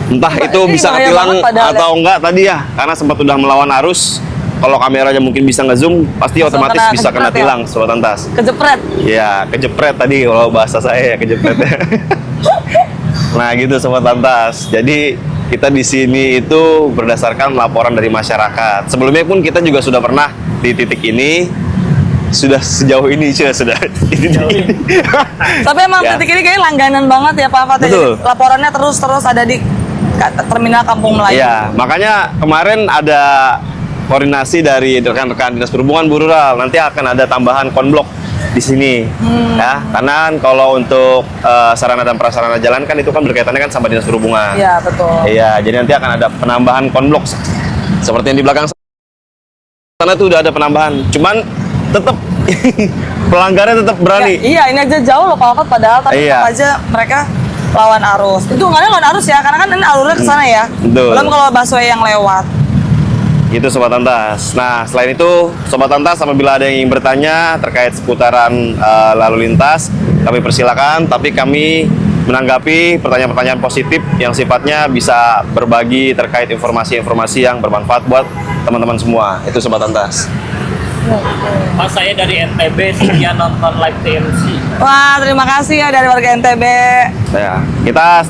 Entah itu bisa ketilang atau enggak tadi ya, karena sempat udah melawan arus. Kalau kameranya mungkin bisa nge-zoom, pasti Langsung otomatis bisa kena tilang, Sobat Lantas. Kejepret. Ya, kejepret tadi kalau bahasa saya ya, kejepret. Nah, gitu Sobat Lantas. Jadi kita di sini itu berdasarkan laporan dari masyarakat. Sebelumnya pun kita juga sudah pernah di titik ini, sudah sejauh ini sudah ini. Tapi emang Ya. titik ini kayaknya langganan banget ya Pak Fat. Betul. Jadi laporannya terus ada di terminal Kampung Melayu. Iya, makanya kemarin ada koordinasi dari rekan-rekan Dinas Perhubungan Bu Rural. Nanti akan ada tambahan konblok di sini. Ya, karena kan kalau untuk sarana dan prasarana jalan kan itu kan berkaitannya kan sama Dinas Perhubungan. Iya, betul. Iya, jadi nanti akan ada penambahan konblok seperti yang di belakang sana tuh udah ada penambahan. Cuman tetap pelanggarnya tetap berani. Ya, iya, ini aja jauh loh Pak Fat padahal tapi Iya. tetap aja mereka lawan arus. Itu nggak lawan arus ya, karena kan ini alurnya ke sana ya. Betul. Belum kalau busway yang lewat. Itu Sobat Lantas. Nah, selain itu Sobat Lantas apabila ada yang ingin bertanya terkait seputaran lalu lintas, kami persilakan, tapi kami menanggapi pertanyaan-pertanyaan positif yang sifatnya bisa berbagi terkait informasi-informasi yang bermanfaat buat teman-teman semua. Itu Sobat Lantas. Mas, saya dari NTB, setia nonton live TMC. Wah, terima kasih ya dari warga NTB. Ya, kita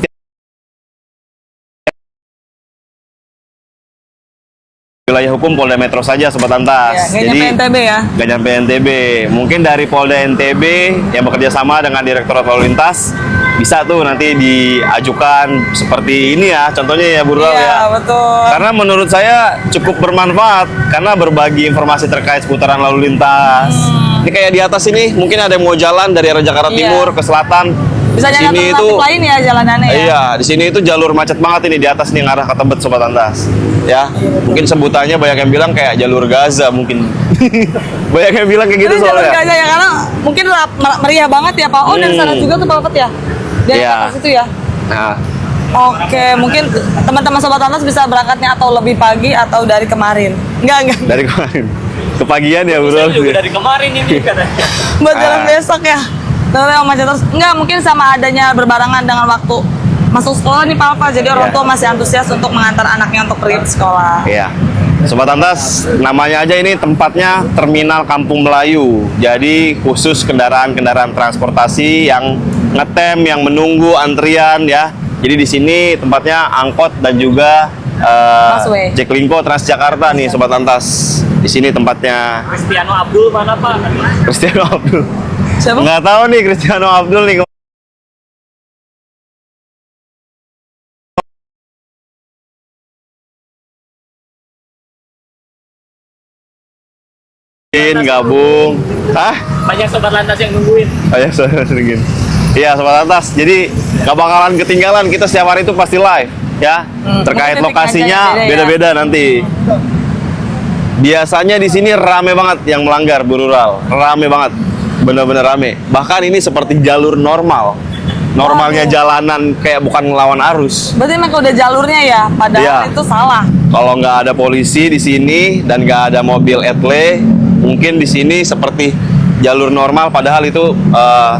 wilayah hukum Polda Metro saja Sobat Lantas. Ya, nggak nyampe NTB ya. Nggak nyampe NTB. Mungkin dari Polda NTB yang bekerja sama dengan Direktorat Lalu Lintas bisa tuh nanti diajukan seperti ini ya, contohnya ya Bu Rural Iya, ya. betul. Karena menurut saya cukup bermanfaat karena berbagi informasi terkait seputaran lalu lintas. Ini kayak di atas ini mungkin ada yang mau jalan dari arah Jakarta Iya. Timur ke selatan. Bisa Di nyari sini alternatif lain ya jalanannya ya. Iya, di sini itu jalur macet banget ini di atas nih arah ke Tebet Sobat Lantas. Ya, mungkin sebutannya banyak yang bilang kayak jalur Gaza mungkin. Banyak yang bilang kayak gitu Ini jalur soalnya. Gaza ya, karena mungkin meriah banget ya Pak. Oh, dari sana juga tuh Pak Fat ya. Dari Iya. atas itu ya. Nah, Oke, mungkin teman-teman Sobat Lantas bisa berangkatnya atau lebih pagi atau dari kemarin. Enggak. dari kemarin kepagian ya Bu Saya Rural. juga dari kemarin ini katanya. Buat jalan Ah. besok ya. Tapi yang macet terus. Enggak, mungkin sama adanya berbarengan dengan waktu masuk sekolah nih Pak Fat. Jadi orang Iya. tua masih antusias untuk mengantar anaknya untuk pergi ke sekolah. Iya. Sobat Lantas, namanya aja ini tempatnya Terminal Kampung Melayu. Jadi khusus kendaraan-kendaraan transportasi yang ngetem, yang menunggu antrian ya. Jadi di sini tempatnya angkot dan juga Busway. Jaklingko Transjakarta nih Sobat Lantas. Di sini tempatnya Cristiano Abdul mana Pak? Cristiano Abdul. Siapa? Nggak tahu nih Cristiano Abdul nih. Gabung. Hah? Banyak sobat lantas yang nungguin. Oh ya, sedikit. Iya, Sobat Lantas. Jadi nggak bakalan ketinggalan, kita setiap hari itu pasti live ya. Terkait mungkin lokasinya titik aja ya. beda-beda nanti. Biasanya di sini rame banget yang melanggar Bu Rural. Rame banget. Bener-bener rame. Bahkan ini seperti jalur normal. Normalnya jalanan kayak bukan ngelawan arus. Berarti emang udah jalurnya ya, padahal Iya. itu salah. Kalau nggak ada polisi di sini dan nggak ada mobil etle, mungkin di sini seperti jalur normal, padahal itu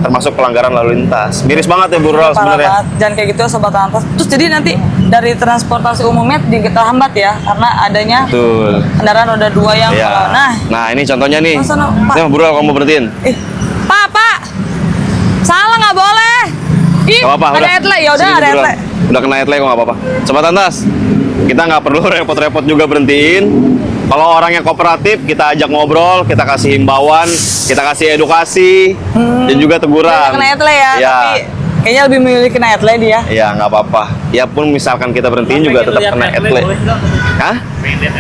termasuk pelanggaran lalu lintas. Miris banget ya Bu Rural Parah sebenarnya. banget. Jangan kayak gitu Sobat Lantas. Terus jadi nanti dari transportasi umumnya terhambat ya, karena adanya Betul. kendaraan roda 2 yang Iya. kalau Nah, ini contohnya nih. Masa no, Pak? Ini Bu Rural kamu berhentiin. Pak, salah nggak boleh. Ih, Gak apa-apa, ada etle, ya udah Sini, ada Bu Rural. etle. Udah kena etle kok nggak apa-apa. Sobat Lantas, kita nggak perlu repot-repot juga berhentiin. Kalau orang yang kooperatif, kita ajak ngobrol, kita kasih himbauan, kita kasih edukasi, dan juga teguran. Kena etle ya, Iya. tapi kayaknya lebih memilih kena etle dia. Iya, nggak apa-apa. Ya pun misalkan kita berhentiin juga Pengen tetap lihat kena Netflix, etle. boleh nggak? Hah?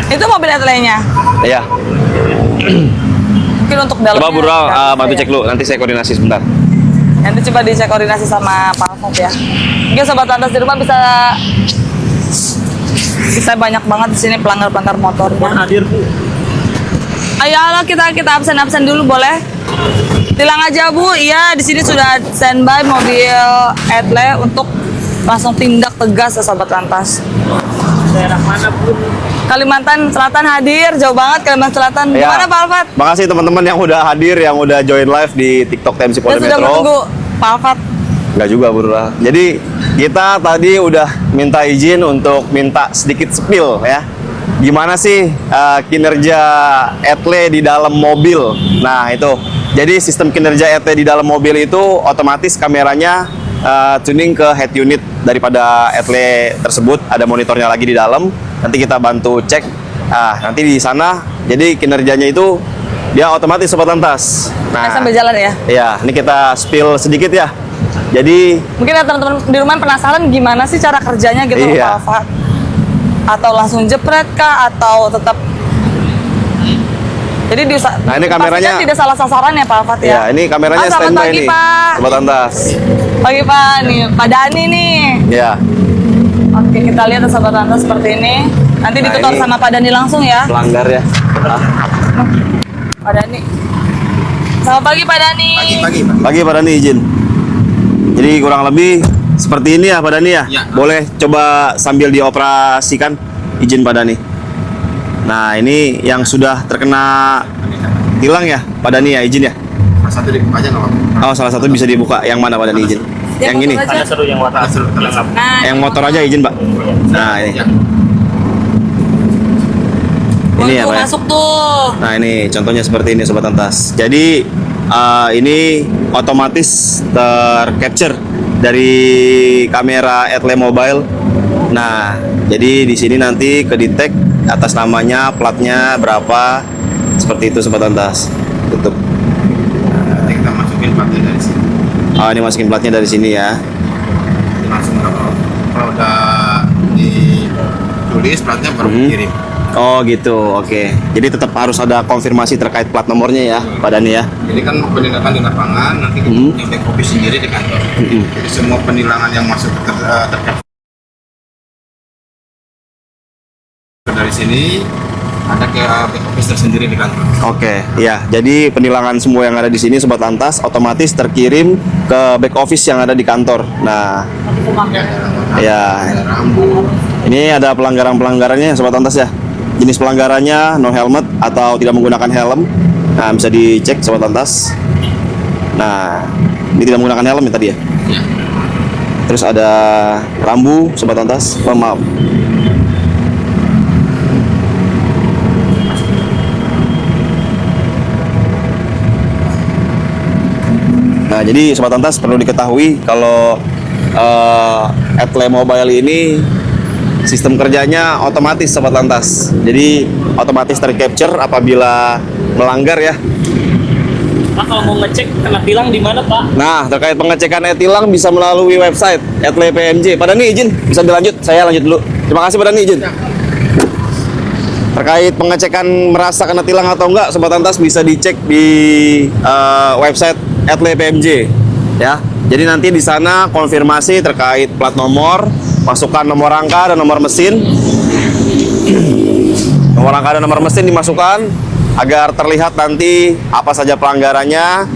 Itu mobil etlenya. Iya. Mungkin untuk dalamnya. Coba Bu Rural nggak bantu bisa cek lu, nanti saya koordinasi sebentar. Nanti coba dicek koordinasi sama Pak Alfons ya. Mungkin Sobat Lantas di rumah bisa banyak banget di sini pelanggar-pelanggar motornya. Hadir Bu. Ayo halo, kita absen dulu boleh? Tilang aja Bu. Iya, di sini sudah standby mobil etle untuk langsung tindak tegas ya Sobat Lantas. Daerah mana Bu? Kalimantan Selatan hadir, jauh banget Kalimantan Selatan. Ya. Gimana Pak Alfat? Makasih teman-teman yang udah hadir, yang udah join live di TikTok TMC Dan Polda sudah Metro. menunggu Pak Alfat. Enggak juga Bu Rural. Jadi kita tadi udah minta izin untuk minta sedikit spill ya. Gimana sih kinerja etle di dalam mobil? Nah itu, jadi sistem kinerja etle di dalam mobil itu otomatis kameranya tuning ke head unit daripada etle tersebut. Ada monitornya lagi di dalam. Nanti kita bantu cek. Nanti di sana, jadi kinerjanya itu dia otomatis Sobat Lantas. Kita sambil jalan ya. Ya, ini kita spill sedikit ya. Jadi Mungkin ya teman-teman di rumah penasaran gimana sih cara kerjanya gitu loh, Iya. Pak Alfat? Atau langsung jepret kah? Atau tetap? Jadi Nah, ini kameranya- pastikan tidak salah sasaran ya Pak Alfat ya? ya, ini kameranya Selamat standby pagi, nih, Pak. Sobat Lantas. Pagi Pak, nih Pak Dani nih. Ya, Oke, kita lihat Sobat Lantas seperti ini. Nanti Nah, ditutor ini- sama Pak Dani langsung ya. pelanggar ya. Pak Dani. Selamat pagi Pak Dani. Pagi Pak Dani izin. Jadi kurang lebih seperti ini ya Pak Dani ya. Ya. Boleh coba sambil dioperasikan, izin Pak Dani. Nah ini yang sudah terkena tilang ya Pak Dani ya, izin ya. Salah satu dibuka aja nggak apa-apa. Oh salah satu bisa dibuka. Yang mana Pak Dani izin? Yang ini. motor aja. Ada seru yang warna Seru terlengkap. Nah, Yang motor aja izin Pak. Nah ini. Ya. Ini ya tuh Pak ya. masuk tuh. Nah ini contohnya seperti ini Sobat Lantas. Jadi ini otomatis tercapture dari kamera etle mobile. Nah jadi di sini nanti kedetek atas namanya, platnya berapa, seperti itu Sobat Lantas. Tutup. Nanti kita masukin platnya dari sini. Oh ini masukin platnya dari sini ya. Langsung kalau udah ditulis platnya baru kirim. Oh gitu, oke. Jadi tetap harus ada konfirmasi terkait plat nomornya ya, Pak Dani ya. Jadi kan penindakan di lapangan nanti kita punya back office sendiri di kantor. Jadi semua penilangan yang masuk terkait dari sini ada ke back office tersendiri di kantor. Oke, ya. Jadi penilangan semua yang ada di sini Sobat Lantas otomatis terkirim ke back office yang ada di kantor. Nah, ya. Ada rambu. Ini ada pelanggaran-pelanggarannya Sobat Lantas ya. Jenis pelanggarannya no helmet atau tidak menggunakan helm. Nah, bisa dicek Sobat Lantas. Nah, ini tidak menggunakan helm ya tadi ya. Ya. Terus ada rambu Sobat Lantas. Oh, maaf. Nah, jadi Sobat Lantas perlu diketahui kalau etle mobile ini sistem kerjanya otomatis Sobat Lantas. Jadi otomatis tercapture apabila melanggar ya. Pak, kalau mau ngecek kena tilang di mana Pak? Nah, terkait pengecekan e-tilang bisa melalui website Etle PMJ. Pak Dani izin, bisa dilanjut? Saya lanjut dulu. Terima kasih Pak Dani izin. Terkait pengecekan merasa kena tilang atau enggak, Sobat Lantas bisa dicek di website Etle PMJ ya. Jadi nanti di sana konfirmasi terkait plat nomor, masukkan nomor rangka dan nomor mesin. Nomor rangka dan nomor mesin dimasukkan agar terlihat nanti apa saja pelanggarannya,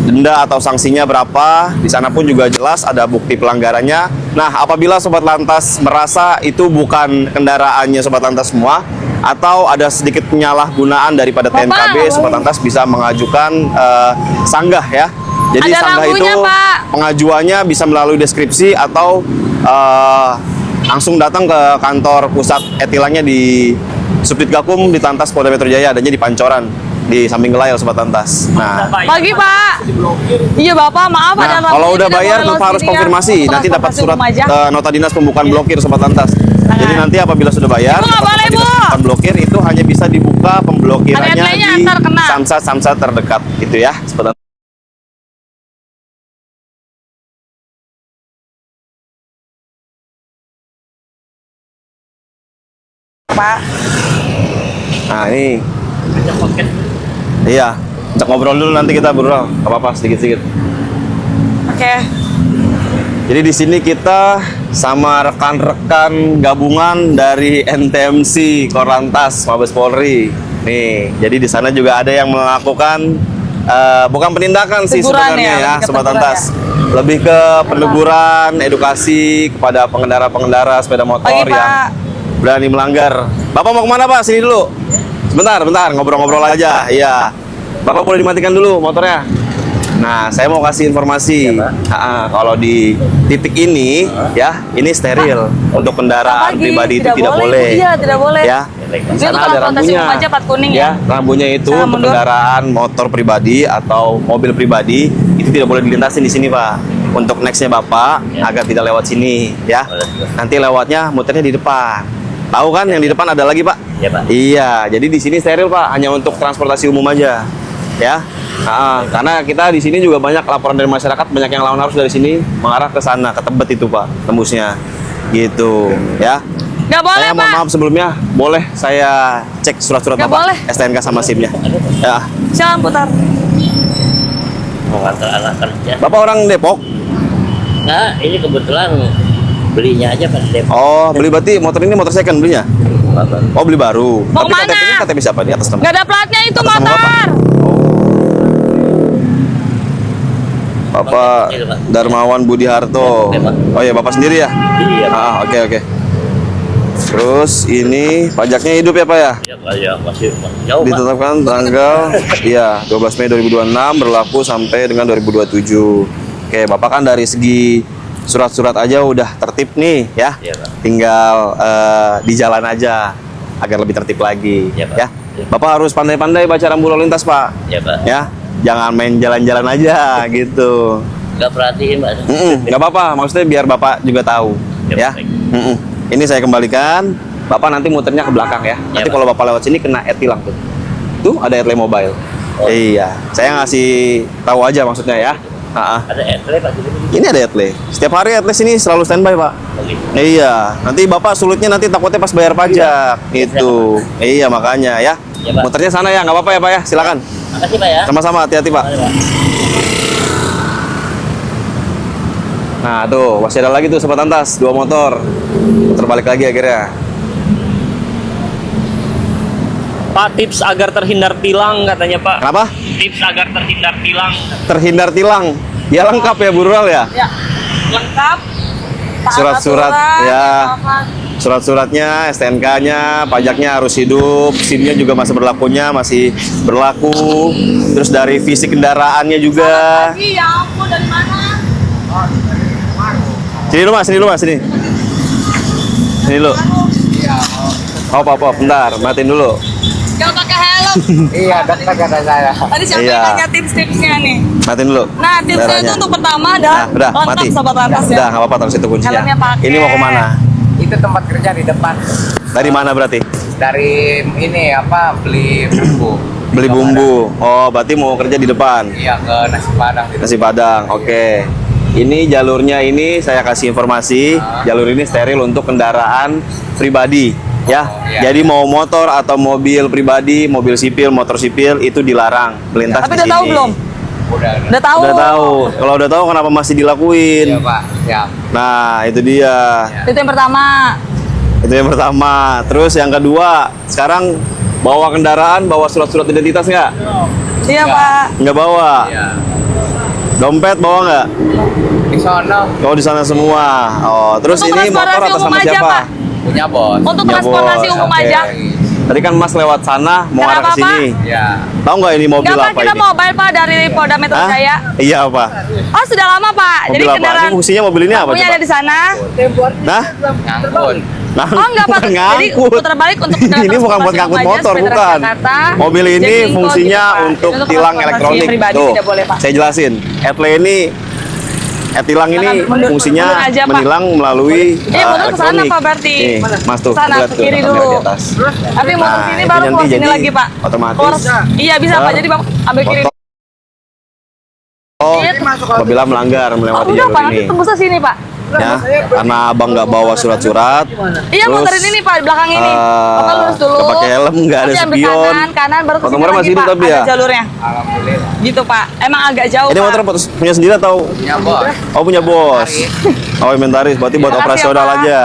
denda atau sanksinya berapa. Di sana pun juga jelas ada bukti pelanggarannya. Nah, apabila Sobat Lantas merasa itu bukan kendaraannya Sobat Lantas semua, atau ada sedikit penyalahgunaan daripada TNKB, Sobat Lantas bisa mengajukan sanggah ya. Jadi Ada sanggah itu rambunya, Pak. pengajuannya bisa melalui deskripsi atau langsung datang ke kantor pusat e-tilangnya di Subdit Gakum di Lantas Polda Metro Jaya, adanya di Pancoran di samping Gelayel Sobat Lantas. Nah, Pagi Pak. Iya Bapak, maaf ada nah kalau udah bayar tetap harus konfirmasi, nanti dapat surat nota dinas pembukaan blokir Sobat Lantas. Jadi nanti apabila sudah bayar, Ibu, nggak dapat boleh, nota dinas Bu. pembukaan blokir itu hanya bisa dibuka pemblokirannya Ada-adanya di ntar kena. samsat terdekat gitu ya, Sobat Lantas. Pak. Nah ini, Ajak podcast. iya, ajak ngobrol dulu nanti kita berdua, nggak apa-apa sedikit-sedikit. Oke. Jadi di sini kita sama rekan-rekan gabungan dari NTMC Korlantas Mabes Polri. Nih, jadi di sana juga ada yang melakukan bukan penindakan sih Teguran sebenarnya ya, ya, lebih ke Sobat teguran Lantas. Lebih ke peneguran, edukasi kepada pengendara-pengendara sepeda motor Pagi, yang Pak. berani melanggar. Bapak mau kemana Pak? Sini dulu. Sebentar, ngobrol-ngobrol aja. Iya. Bapak boleh dimatikan dulu motornya. Nah, saya mau kasih informasi. Kalau di titik ini, ya, ini steril untuk kendaraan Pagi, pribadi itu tidak boleh. Iya, tidak boleh. Ya, Ini sana tuh ada transportasi rambunya. umum aja plat kuning ya. Rambunya itu Sana untuk mundur. kendaraan motor pribadi atau mobil pribadi itu tidak boleh dilintasin di sini, Pak. Untuk nextnya Bapak agar tidak lewat sini, ya. Nanti lewatnya muternya di depan. Tahu kan yang di depan ada lagi, Pak? Iya, Pak. Iya, jadi di sini steril, Pak, hanya untuk transportasi umum aja. Ya. Karena kita di sini juga banyak laporan dari masyarakat, banyak yang lawan arus dari sini mengarah ke sana, ke Tebet itu, Pak, tembusnya. Gitu, ya. Nggak boleh, Saya mohon Pak. maaf sebelumnya, boleh saya cek surat-surat Nggak Bapak, boleh. STNK sama SIM-nya. Ya. Jangan putar. Mau ngantar anak kerja. Bapak orang Depok? Nah, ini kebetulan belinya aja Pak Depok. Oh, beli berarti motor ini motor second belinya? Oh, beli baru. Mau Tapi kemana? KTP-nya KTP siapa di atas nama? Nggak ada platnya itu Atas nama motor. Bapak Kecil, Pak. Darmawan Budi Harto. Oke, Pak. Oh iya, Bapak sendiri ya? Iya, Pak. Oke. Terus ini pajaknya hidup ya, Pak ya? Ya, Pak, ya masih jauh Pak. Ditetapkan tanggal 12 Mei 2026 berlaku sampai dengan 2027. Oke, Bapak kan dari segi surat-surat aja udah tertib nih ya. Iya, Pak. Tinggal di jalan aja agar lebih tertib lagi Iya, Pak. ya. Bapak harus pandai-pandai baca rambu lalu lintas, Pak. Ya, Pak. Ya. Jangan main jalan-jalan aja gitu. Nggak perhatiin Pak. Nggak apa-apa, maksudnya biar Bapak juga tahu Ya, ya. baik. Ini saya kembalikan. Bapak nanti muternya ke belakang ya. Nanti Pak. kalau Bapak lewat sini kena tilang tuh. Tuh ada Etle Mobile. Oh. Iya, saya ngasih tahu aja maksudnya ya. Ada etle Pak di sini. Ini ada Etle. Setiap hari Etle sini selalu standby, Pak. Begitu. Iya, nanti Bapak sulitnya nanti takutnya pas bayar pajak. Itu. Iya, makanya ya. Iya, Pak. Muternya sana ya, nggak apa-apa ya, Pak ya. Silakan. Makasih Pak ya. Sama-sama, hati-hati, Pak. Makasih, Pak. Nah, tuh, masih ada lagi tuh sobat Antas, 2 motor. Terbalik lagi akhirnya. Pak, tips agar terhindar tilang katanya Pak. Kenapa? Tips agar terhindar tilang. Terhindar tilang. Ya lengkap ya, Bu Rural ya. Ya, lengkap. Taat Surat-surat, aturan, ya. apa. Surat-suratnya, STNK-nya, pajaknya harus hidup, SIM-nya juga masih berlaku. Terus dari fisik kendaraannya juga. Lagi, ya ampun, dari mana? Sini lu, Mas, sini. Sini lu. Apa, bentar, matiin dulu. Jangan pakai helm. Iya, dekat kata saya. Tadi siapa Iya. yang nanya tips-tipsnya nih? Matiin dulu. Nah, tipsnya Bentarnya. itu untuk pertama adalah Udah, lengkap mati. sobat lantas ya. Udah, nggak apa-apa, taruh situ kuncinya. Helmnya pakai. Ini mau kemana? Itu tempat kerja di depan. Dari mana berarti? Dari ini apa beli bumbu. Beli bumbu. Oh, berarti mau kerja di depan. Iya, ke nasi padang di Nasi Padang, oke. Ini jalurnya ini saya kasih informasi, jalur ini steril untuk kendaraan pribadi, ya. Oh, iya. Jadi mau motor atau mobil pribadi, mobil sipil, motor sipil itu dilarang melintas Tapi di udah sini. tahu belum? Udah. Udah tahu. Udah tahu. Kalau udah tahu kenapa masih dilakuin? Iya, Pak. Siap. Nah, itu dia. Itu yang pertama. Itu yang pertama. Terus yang kedua, sekarang bawa kendaraan, bawa surat-surat identitas nggak? Iya, Pak. Nggak bawa. Iya. Dompet bawa nggak? Di sono Oh, di sana semua. Oh, terus Untuk ini motor transportasi atas umum nama aja, siapa? Pak. punya bos. Untuk Ya, transportasi bos. umum Oke. aja. Tadi kan Mas lewat sana mau arah Kenapa, ke sini. Iya. Tahu nggak ini mobil Enggak, Pak, apa kita ini? mobile, Pak, dari Polda Metro Hah? Jaya. Iya, apa? Oh, sudah lama, Pak. Mobil Jadi apa? kendaraan Ini fungsinya mobil ini apa punya coba? ada di sana. Nah, Ngangkut. Oh, enggak, Pak. bukan Jadi ngangkut. putar balik untuk kendaraan Ini bukan buat transportasi ngangkut umum aja, motor, sepeda bukan. Transjakarta. Mobil ini Jaklingko fungsinya gitu, Pak. untuk Itu tilang transportasi elektronik. pribadi Tuh, tidak boleh, Pak. saya jelasin. Etle ini tilang ini Mundur- fungsinya mundur aja, Pak. menilang melalui Mundur ke sana, elektronik. Pak, berarti. Nih, Mas tuh, Sana, lihat ke tuh, kiri kamera dulu. di atas. Tapi mau ke Nah, sini itu baru nanti keluar sini jadi lagi, Pak. otomatis. Keluar- Iya, bisa, Pak. Jadi Bapak ambil kiri. Oh, apabila melanggar melewati Udah, jalur Pak. Nanti ini. tembus ke sini, Pak. Ya, karena abang nggak bawa surat-surat. Iya, terus, muterin ini, Pak, di belakang ini. eh, Bapak lurus dulu. nggak pakai helm, nggak ada Nanti ambil spion. kanan baru ke sini Nomornya lagi, masih hidup Pak. tapi Ada ya? jalurnya. Alhamdulillah. Gitu, Pak. Emang agak jauh, Ini Pak. motor punya sendiri atau? Punya bos. Oh, punya bos. Oh, inventaris. Berarti buat Makasih ya, operasional Pak. aja.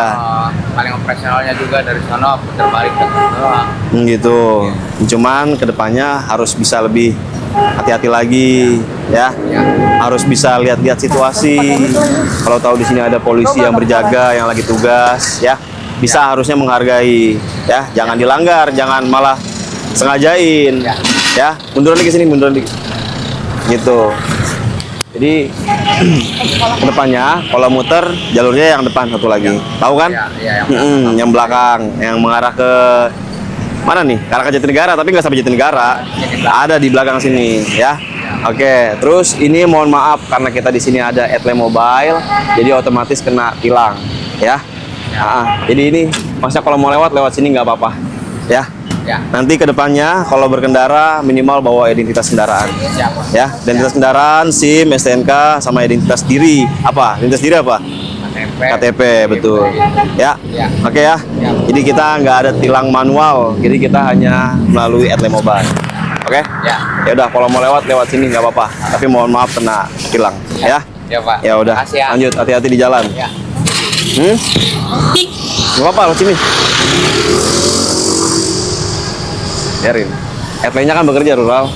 Paling operasionalnya juga dari sono putar balik ke doang. Gitu. Cuman kedepannya harus bisa lebih hati-hati lagi, ya. Ya. Harus bisa lihat-lihat situasi. Kalau tahu di sini ada polisi yang berjaga, yang lagi tugas, ya. Bisa harusnya menghargai, ya. Jangan dilanggar, jangan malah sengajain, ya. Mundur lagi sini, mundur lagi. Gitu. Jadi kedepannya kalau muter jalurnya yang depan satu lagi. Tahu kan? Yang belakang, yang mengarah ke mana nih? Ke arah ke Jatinegara, tapi nggak sampai Jatinegara. Ada di belakang sini, ya. Oke, terus ini mohon maaf karena kita di sini ada Etle Mobile, jadi otomatis kena tilang, ya. Jadi ini, masa kalau mau lewat sini nggak apa-apa, ya. Nanti kedepannya kalau berkendara minimal bawa identitas kendaraan, ya. Identitas kendaraan, SIM, STNK, sama identitas diri. Apa? Identitas diri apa? KTP, betul. Ya, oke ya. Jadi kita nggak ada tilang manual, jadi kita hanya melalui Etle Mobile. Oke? Ya udah, kalau mau lewat sini nggak apa-apa. Tapi mohon maaf kena tilang, ya. Ya Pak. Ya udah, Makasih ya. lanjut, hati-hati di jalan. Ya. Nggak apa-apa, lewat sini. Biarin. Etle-nya kan bekerja rural.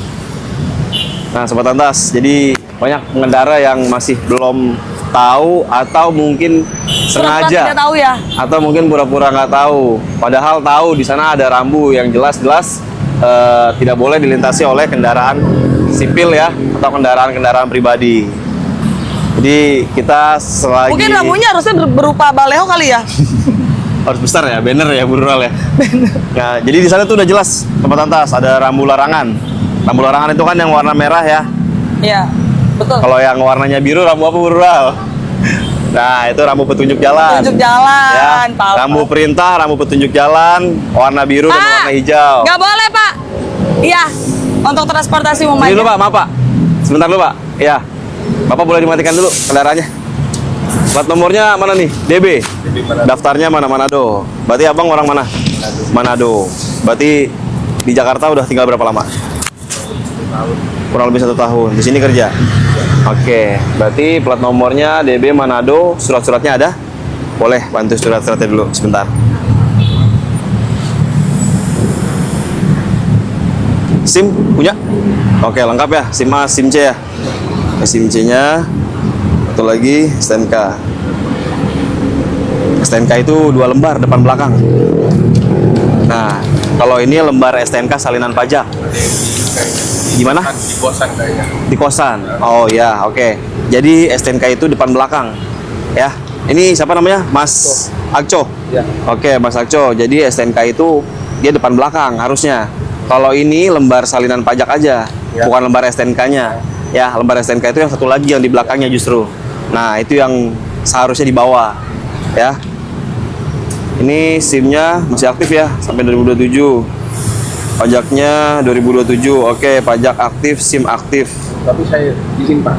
Nah, Sobat Lantas, jadi banyak pengendara yang masih belum tahu atau mungkin sengaja Tidak tahu ya. atau mungkin pura-pura nggak tahu. Padahal tahu di sana ada rambu yang jelas-jelas tidak boleh dilintasi oleh kendaraan sipil ya atau kendaraan Mungkin pribadi. Jadi kita selagi rambunya harusnya berupa baleho kali ya. harus besar ya, banner ya, rural ya. Nah, jadi di sana tuh udah jelas Sobat Lantas ada rambu larangan. Rambu larangan itu kan yang warna merah ya. Iya, betul. Kalau yang warnanya biru rambu apa rural? Nah, itu rambu petunjuk jalan. Tunjuk jalan, Ya, Pak. rambu perintah, rambu petunjuk jalan, warna biru dan Pak, warna hijau. nggak boleh, Pak. Iya, untuk transportasi umum Ini aja. dulu Pak, maaf Pak. Sebentar dulu Pak. Iya. Bapak boleh dimatikan dulu kendaraannya. Plat nomornya mana nih? DB. Daftarnya mana? Manado. Berarti abang orang mana? Manado. Berarti di Jakarta udah tinggal berapa lama? Kurang lebih 1 tahun. Di sini kerja. Oke. Berarti plat nomornya DB Manado. Surat-suratnya ada? Boleh bantu surat-suratnya dulu sebentar. SIM punya? Oke, lengkap ya. SIM A, SIM C ya. SIM C-nya. Satu lagi STNK. STNK itu 2 lembar depan belakang. Nah, kalau ini lembar STNK salinan pajak. Gimana? Di kosan kayaknya. Di kosan. Oh ya, oke. Jadi STNK itu depan belakang. Ya. Ini siapa namanya? Mas Akco. Ya. Oke, Mas Akco. Jadi STNK itu dia depan belakang harusnya. Kalau ini lembar salinan pajak aja, bukan lembar STNK-nya. Ya, lembar STNK itu yang satu lagi yang di belakangnya justru. Nah, itu yang seharusnya dibawa. Ya. Ini SIM-nya masih aktif ya sampai 2027. Pajaknya 2027. Oke, pajak aktif, SIM aktif. Tapi saya izin Pak.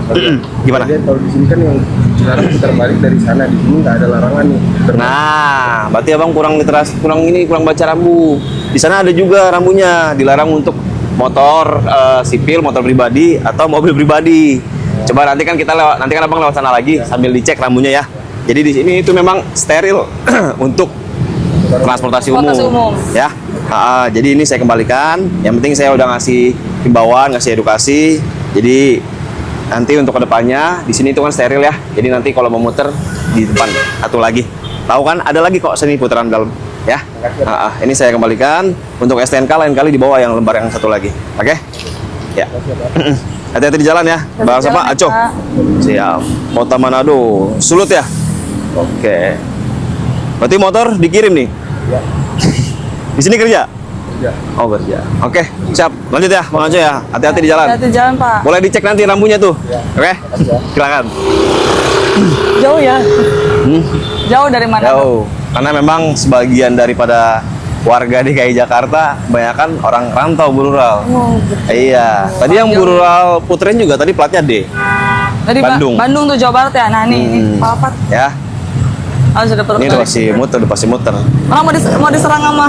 Gimana? Jadi kalau di sini kan yang sekarang putar balik dari sana, di sini nggak ada larangan nih. Nah, berarti abang kurang literasi, kurang baca rambu. Di sana ada juga rambunya, dilarang untuk motor sipil, motor pribadi atau mobil pribadi. Coba nanti kan nanti kan abang lewat sana lagi sambil dicek rambunya ya. Jadi di sini itu memang steril untuk transportasi umum. Ya. Jadi ini saya kembalikan. Yang penting saya udah ngasih himbauan, ngasih edukasi. Jadi nanti untuk kedepannya di sini itu kan steril ya. Jadi nanti kalau mau muter di depan satu lagi. Tahu kan ada lagi kok sini putaran dalam ya. Ini saya kembalikan. Untuk STNK lain kali dibawa yang lembar yang satu lagi. Oke? Ya. Hati-hati di jalan ya. Bahasa Pak Aco. Siap. Kota Manado. Sulut ya? Oke. Berarti motor dikirim nih? Ya. Di sini kerja? Ya. Oh, kerja. Oke, siap. Lanjut ya, Bang Aco ya. Hati-hati di jalan. Hati-hati jalan, Pak. Boleh dicek nanti rambunya tuh. Oke? Silakan. Jauh ya. Jauh dari mana? Jauh. Karena memang sebagian daripada warga DKI Jakarta kebanyakan orang rantau rural. Iya. Tadi yang rural puterin juga tadi platnya D. Tadi Bandung. Bandung tuh Jawa Barat ya. Nah, ini papat. Ya. Oh, sudah Ini udah pasti muter. Orang mau diserang sama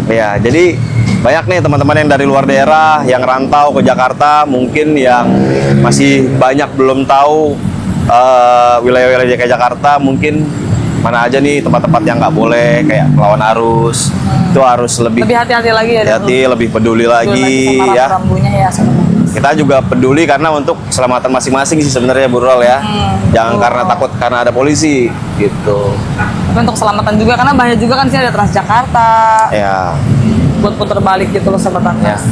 Ya, jadi banyak nih teman-teman yang dari luar daerah yang rantau ke Jakarta, mungkin yang masih banyak belum tahu wilayah-wilayah DKI Jakarta, mungkin mana aja nih tempat-tempat yang nggak boleh kayak melawan arus. Itu harus lebih hati-hati lagi ya. hati-hati, lebih peduli lagi sama ya. rambunya ya. Kita juga peduli karena untuk keselamatan masing-masing sih sebenarnya Bu Rol ya. Jangan karena takut karena ada polisi gitu. Tapi untuk keselamatan juga karena bahaya juga kan sini ada Transjakarta. Ya. Buat putar balik gitu loh Sobat Lantas.